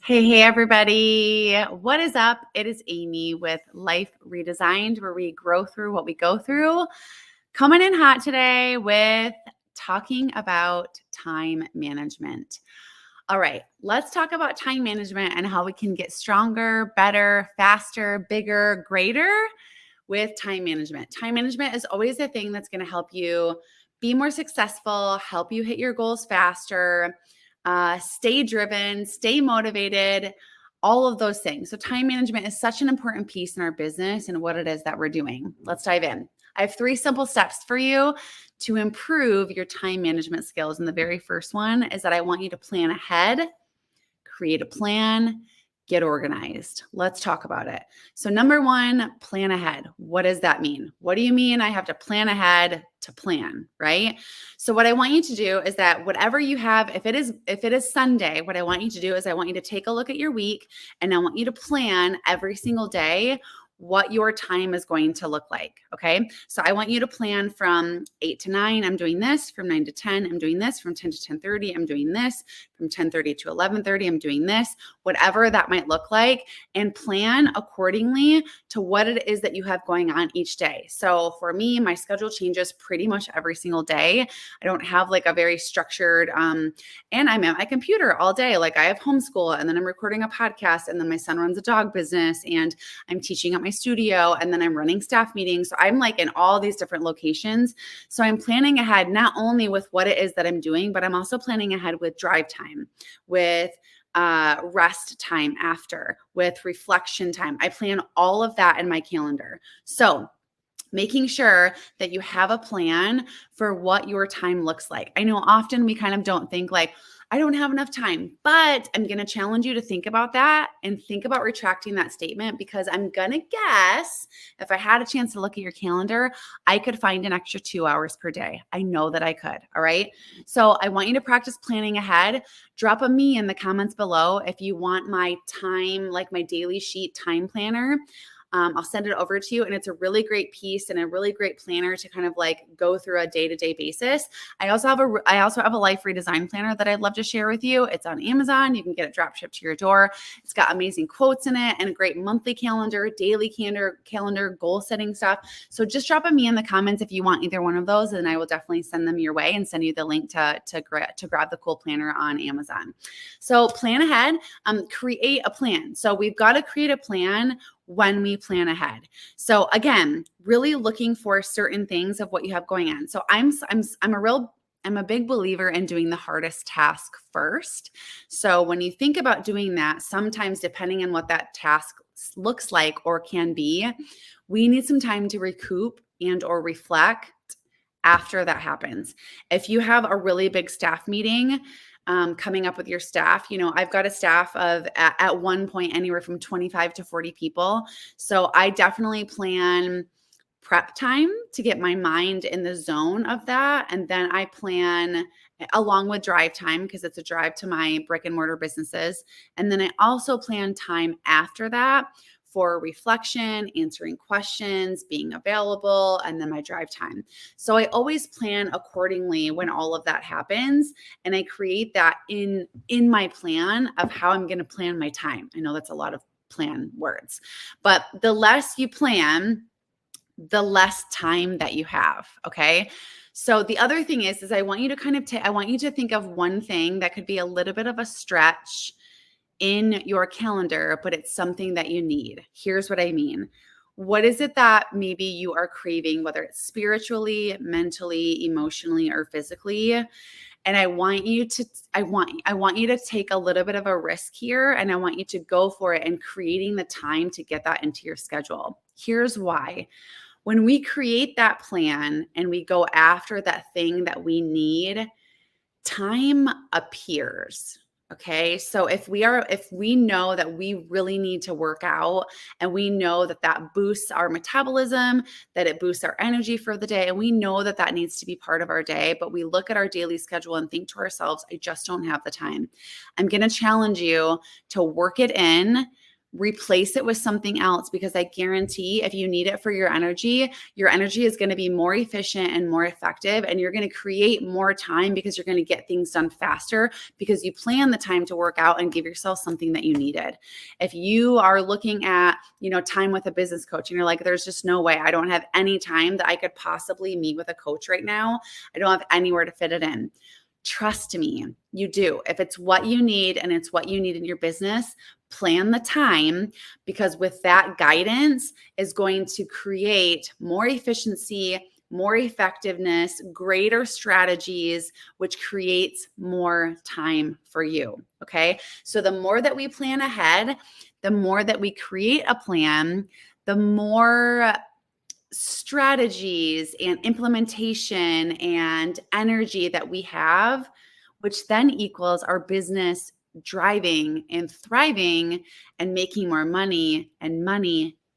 Hey, everybody. What is up? It is Amy with Life Redesigned, where we grow through what we go through. Coming in hot today with talking about time management. All right, let's talk about time management and how we can get stronger, better, faster, bigger, greater with time management. Time management is always the thing that's going to help you be more successful, help you hit your goals faster, stay driven, stay motivated, all of those things. So time management is such an important piece in our business and what it is that we're doing. Let's dive in. I have 3 simple steps for you to improve your time management skills. And the very first one is that I want you to plan ahead, create a plan, get organized. Let's talk about it. So number 1, plan ahead. What does that mean? What do you mean I have to plan ahead to plan, right? So what I want you to do is that whatever you have, if it is Sunday, what I want you to do is I want you to take a look at your week and I want you to plan every single day what your time is going to look like. Okay. So I want you to plan from 8 to 9, I'm doing this. From 9 to 10, I'm doing this. From 10 to 10:30, I'm doing this. From 10:30 to 11:30, I'm doing this. Whatever that might look like, and plan accordingly to what it is that you have going on each day. So for me, my schedule changes pretty much every single day. I don't have like a very structured, and I'm at my computer all day. Like I have homeschool and then I'm recording a podcast and then my son runs a dog business and I'm teaching at my studio and then I'm running staff meetings. So I'm like in all these different locations. So I'm planning ahead, not only with what it is that I'm doing, but I'm also planning ahead with drive time, with rest time after, with reflection time. I plan all of that in my calendar. So making sure that you have a plan for what your time looks like. I know often we kind of don't think like, I don't have enough time, but I'm going to challenge you to think about that and think about retracting that statement, because I'm going to guess if I had a chance to look at your calendar, I could find an extra 2 hours per day. I know that I could. All right. So I want you to practice planning ahead. Drop a me in the comments below if you want my time, like my daily sheet time planner. I'll send it over to you, and it's a really great piece and a really great planner to kind of like go through a day-to-day basis. I also have a life redesign planner that I'd love to share with you. It's on Amazon. You can get it drop shipped to your door. It's got amazing quotes in it and a great monthly calendar, daily calendar, goal setting stuff. So just drop a me in the comments if you want either one of those, and I will definitely send them your way and send you the link to grab the cool planner on Amazon. So plan ahead, create a plan. So we've got to create a plan when we plan ahead. So again, really looking for certain things of what you have going on. So I'm a big believer in doing the hardest task first. So when you think about doing that, sometimes depending on what that task looks like or can be, we need some time to recoup and or reflect after that happens. If you have a really big staff meeting, coming up with your staff. I've got a staff of at one point anywhere from 25 to 40 people. So I definitely plan prep time to get my mind in the zone of that. And then I plan along with drive time, because it's a drive to my brick and mortar businesses. And then I also plan time after that for reflection, answering questions, being available, and then my drive time. So I always plan accordingly when all of that happens, and I create that in my plan of how I'm going to plan my time. I know that's a lot of plan words, but the less you plan, the less time that you have. Okay. So the other thing is I want you to I want you to think of one thing that could be a little bit of a stretch in your calendar, but it's something that you need. Here's what I mean. What is it that maybe you are craving, whether it's spiritually, mentally, emotionally, or physically? And I want you to take a little bit of a risk here, and I want you to go for it and creating the time to get that into your schedule. Here's why. When we create that plan and we go after that thing that we need, time appears. Okay. So if we know that we really need to work out, and we know that that boosts our metabolism, that it boosts our energy for the day, and we know that that needs to be part of our day, but we look at our daily schedule and think to ourselves, I just don't have the time. I'm going to challenge you to work it in, replace it with something else, because I guarantee if you need it for your energy is going to be more efficient and more effective, and you're going to create more time because you're going to get things done faster because you plan the time to work out and give yourself something that you needed. If you are looking at, time with a business coach and you're like, there's just no way, I don't have any time that I could possibly meet with a coach right now. I don't have anywhere to fit it in. Trust me, you do. If it's what you need and it's what you need in your business, plan the time, because with that guidance is going to create more efficiency, more effectiveness, greater strategies, which creates more time for you. Okay. So the more that we plan ahead, the more that we create a plan, the more strategies and implementation and energy that we have, which then equals our business driving and thriving and making more money, and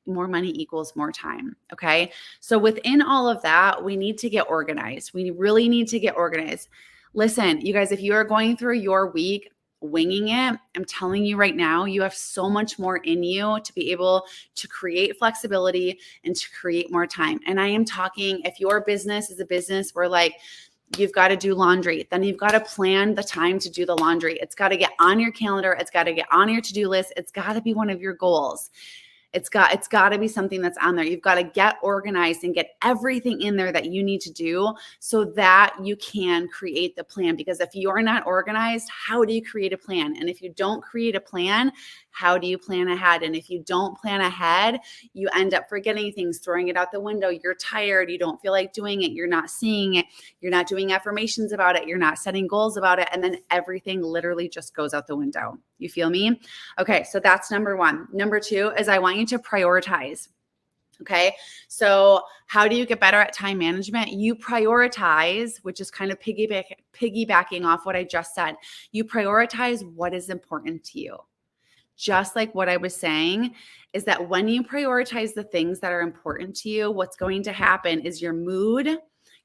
more money equals more time. Okay. So within all of that, we need to get organized. We really need to get organized. Listen, you guys, if you are going through your week winging it, I'm telling you right now, you have so much more in you to be able to create flexibility and to create more time. And I am talking, if your business is a business where like you've got to do laundry, then you've got to plan the time to do the laundry. It's got to get on your calendar. It's got to get on your to-do list. It's got to be one of your goals. It's got to be something that's on there. You've got to get organized and get everything in there that you need to do so that you can create the plan. Because if you're not organized, how do you create a plan? And if you don't create a plan, how do you plan ahead? And if you don't plan ahead, you end up forgetting things, throwing it out the window. You're tired. You don't feel like doing it. You're not seeing it. You're not doing affirmations about it. You're not setting goals about it. And then everything literally just goes out the window. You feel me? Okay. So that's number one. Number two is I want you to prioritize. Okay. So how do you get better at time management? You prioritize, which is kind of piggybacking off what I just said. You prioritize what is important to you. Just like what I was saying, is that when you prioritize the things that are important to you, what's going to happen is your mood,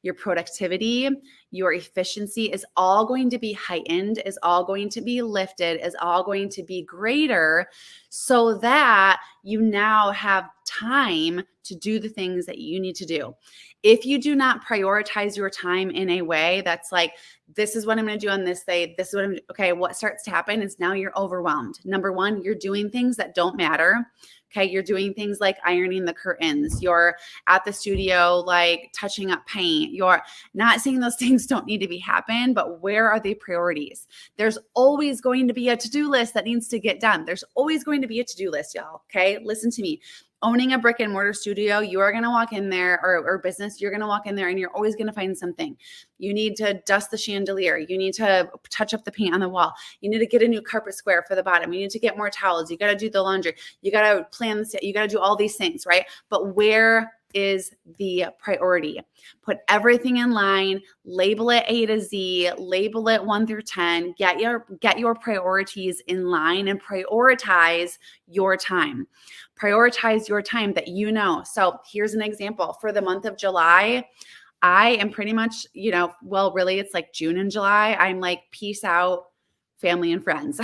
your productivity, your efficiency is all going to be heightened, is all going to be lifted, is all going to be greater, so that you now have time to do the things that you need to do. If you do not prioritize your time in a way that's like, this is what I'm going to do on this day, this is what okay, what starts to happen is now you're overwhelmed. Number one, you're doing things that don't matter. Okay, you're doing things like ironing the curtains. You're at the studio, like touching up paint. You're not saying those things don't need to be happen, but where are the priorities? There's always going to be a to-do list that needs to get done. There's always going to be a to-do list, y'all. Okay, listen to me. Owning a brick and mortar studio, you are going to walk in there, or business, you're going to walk in there and you're always going to find something. You need to dust the chandelier. You need to touch up the paint on the wall. You need to get a new carpet square for the bottom. You need to get more towels. You got to do the laundry. You got to plan this. You got to do all these things, right? But where is the priority? Put everything in line, label it A to Z, label it 1 through 10, get your priorities in line, and prioritize your time. Prioritize your time that you know. So here's an example. For the month of July, I am pretty much, really it's like June and July. I'm like, peace out, family and friends.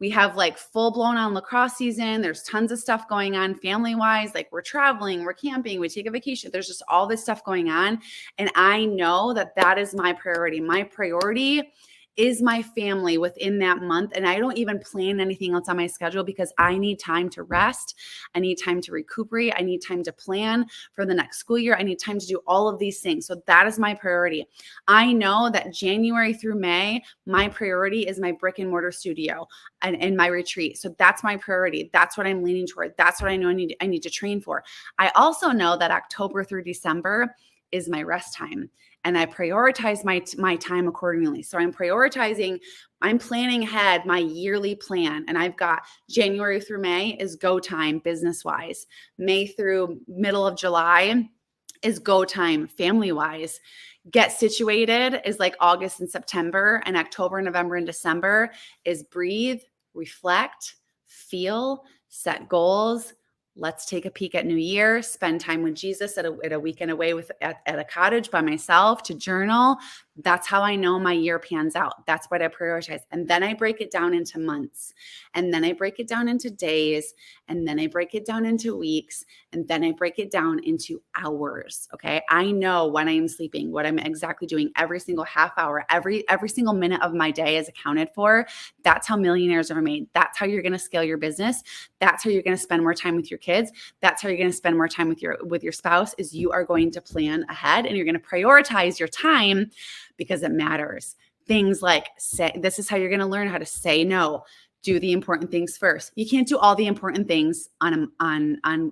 We have like full blown on lacrosse season. There's tons of stuff going on family wise. Like we're traveling, we're camping, we take a vacation. There's just all this stuff going on. And I know that that is my priority. My priority is my family within that month. And I don't even plan anything else on my schedule because I need time to rest. I need time to recuperate. I need time to plan for the next school year. I need time to do all of these things. So that is my priority. I know that January through May, my priority is my brick and mortar studio and my retreat. So that's my priority. That's what I'm leaning toward. That's what I know I need to train for. I also know that October through December is my rest time. And I prioritize my time accordingly. So I'm planning ahead my yearly plan. And I've got January through May is go time business-wise. May through middle of July is go time family-wise. Get situated is like August and September, and October, November, and December is breathe, reflect, feel, set goals. Let's take a peek at New Year, spend time with Jesus at a weekend away at a cottage by myself to journal, That's how I know my year pans out. That's what I prioritize. And then I break it down into months. And then I break it down into days. And then I break it down into weeks. And then I break it down into hours. Okay. I know when I'm sleeping, what I'm exactly doing every single half hour, every single minute of my day is accounted for. That's how millionaires are made. That's how you're going to scale your business. That's how you're going to spend more time with your kids. That's how you're going to spend more time with your spouse, is you are going to plan ahead and you're going to prioritize your time because it matters. Things like this is how you're going to learn how to say no. Do the important things first. You can't do all the important things on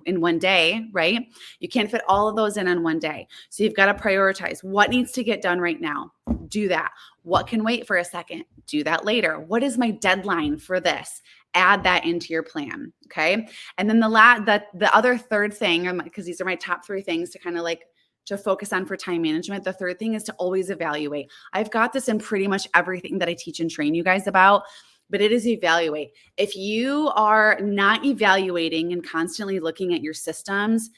in one day, right? You can't fit all of those in one day. So you've got to prioritize what needs to get done right now. Do that. What can wait for a second? Do that later. What is my deadline for this? Add that into your plan. Okay. And then the other third thing, because these are my top 3 things to kind of like to focus on for time management. The third thing is to always evaluate. I've got this in pretty much everything that I teach and train you guys about, but it is evaluate. If you are not evaluating and constantly looking at your systems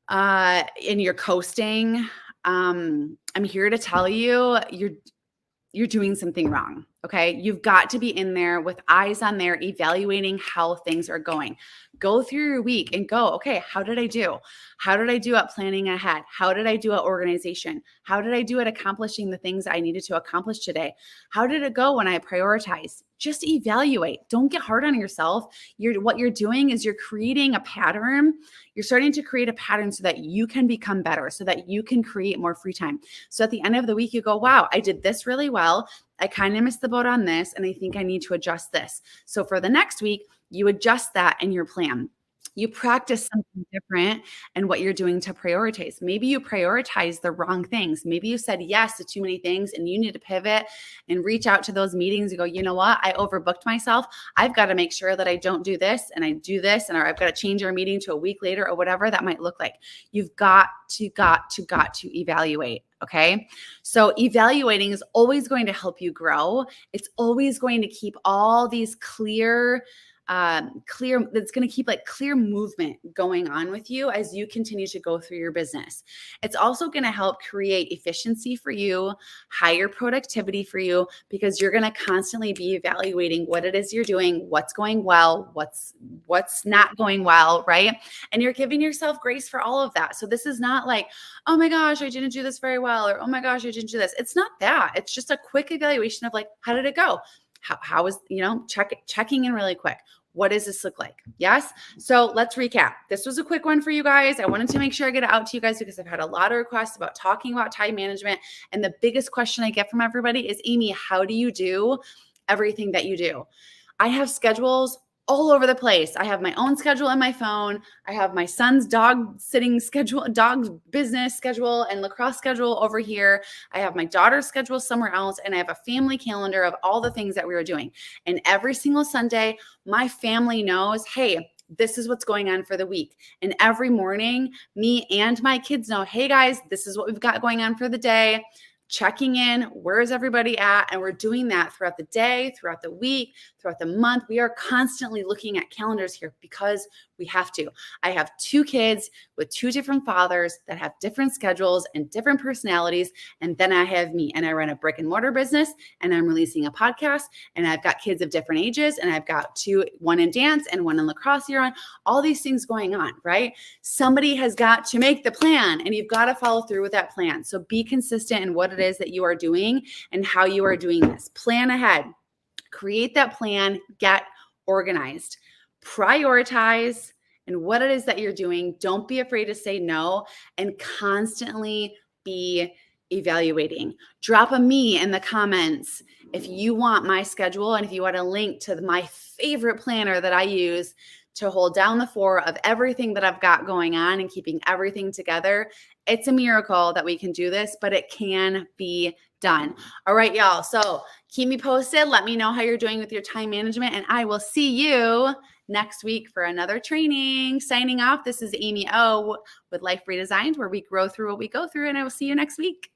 and you're coasting, I'm here to tell you, you're doing something wrong. Okay. You've got to be in there with eyes on there, evaluating how things are going. Go through your week and go, okay, how did I do? How did I do at planning ahead? How did I do at organization? How did I do at accomplishing the things I needed to accomplish today? How did it go when I prioritized? Just evaluate. Don't get hard on yourself. What you're doing is you're creating a pattern. You're starting to create a pattern so that you can become better, so that you can create more free time. So at the end of the week, you go, wow, I did this really well. I kind of missed the boat on this, and I think I need to adjust this. So for the next week, you adjust that in your plan. You practice something different and what you're doing to prioritize. Maybe you prioritize the wrong things. Maybe you said yes to too many things and you need to pivot and reach out to those meetings and go, you know what? I overbooked myself. I've got to make sure that I don't do this and I do this, and or I've got to change our meeting to a week later or whatever that might look like. You've got to evaluate. Okay. So evaluating is always going to help you grow. It's always going to keep all these it's going to keep like clear movement going on with you as you continue to go through your business. It's also going to help create efficiency for you, higher productivity for you, because you're going to constantly be evaluating what it is you're doing, what's going well, what's not going well, right? And you're giving yourself grace for all of that. So this is not like, oh my gosh, I didn't do this very well, or oh my gosh, I didn't do this. It's not that. It's just a quick evaluation of like, how did it go? How is, checking in really quick. What does this look like? Yes. So let's recap. This was a quick one for you guys. I wanted to make sure I get it out to you guys because I've had a lot of requests about talking about time management. And the biggest question I get from everybody is, Amy, how do you do everything that you do? I have schedules all over the place. I have my own schedule on my phone. I have my son's dog sitting schedule, dog business schedule, and lacrosse schedule over here. I have my daughter's schedule somewhere else. And I have a family calendar of all the things that we are doing. And every single Sunday, my family knows, hey, this is what's going on for the week. And every morning, me and my kids know, hey guys, this is what we've got going on for the day. Checking in, where is everybody at? And we're doing that throughout the day, throughout the week, throughout the month. We are constantly looking at calendars here because we have to. I have 2 kids with 2 different fathers that have different schedules and different personalities. And then I have me, and I run a brick and mortar business, and I'm releasing a podcast, and I've got kids of different ages, and I've got one in dance and one in lacrosse year on, all these things going on, right? Somebody has got to make the plan, and you've got to follow through with that plan. So be consistent in what it is that you are doing and how you are doing this. Plan ahead. Create that plan, get organized, prioritize and what it is that you're doing. Don't be afraid to say no, and constantly be evaluating. Drop a me in the comments if you want my schedule and if you want a link to my favorite planner that I use to hold down the fort of everything that I've got going on and keeping everything together. It's a miracle that we can do this, but it can be done. All right, y'all. So keep me posted. Let me know how you're doing with your time management, and I will see you next week for another training. Signing off, this is Amy O with Life Redesigned, where we grow through what we go through, and I will see you next week.